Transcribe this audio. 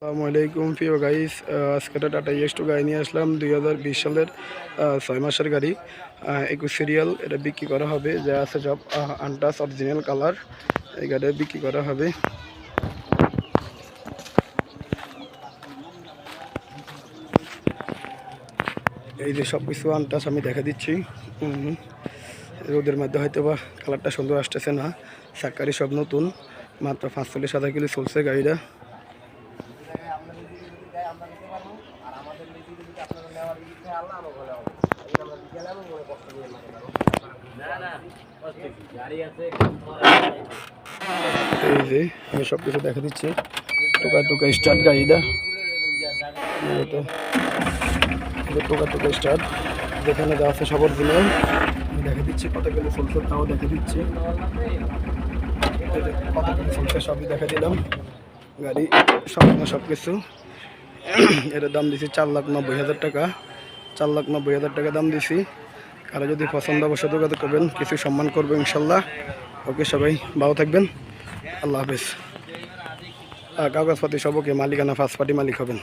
আসসালামু আলাইকুম প্রিয় গাইস, আজকে একটা টাটা ইয়েস্টো গাড়ি নিয়ে আসলাম 2020 সালের 6 মাসের গাড়ি। 21 সিরিয়াল। এটা বিক্রি করা হবে, যা আছে সব আনটাচ অরিজিনাল কালার। এই গাড়ি বিক্রি করা হবে। এই যে সব কিছু আনটাচ আমি দেখা দিচ্ছি। রোদের মধ্যে হয়তো বা কালারটা সুন্দর আসতেছে না। চাকারি সব নতুন, মাত্র 45,000 কিলো চলছে গাড়িটা। এই যে আমি সব কিছু দেখা দিচ্ছি। টোকা টোকা স্টার্ট গাড়িটা, টোকা টোকা স্টার্ট। যেখানে যা আছে সবার জন্য আমি দেখা দিচ্ছি। কত কিলো চলছে তাও দেখা দিচ্ছি। কত কিলো চলছে সবই দেখা দিলাম। গাড়ি সব কিছু। এটার দাম দিছি 4,90,000 টাকা। 4,90,000 টাকা দাম দিছি। কারো যদি পছন্দ অবশ্যই যোগাযোগ করবেন, কিছু সম্মান করবো ইনশাল্লাহ। ওকে, সবাই ভালো থাকবেন। আল্লাহ হাফেজ। কাগজপাতি সবকে মালিকানা ফার্স্ট পার্টি মালিক হবেন।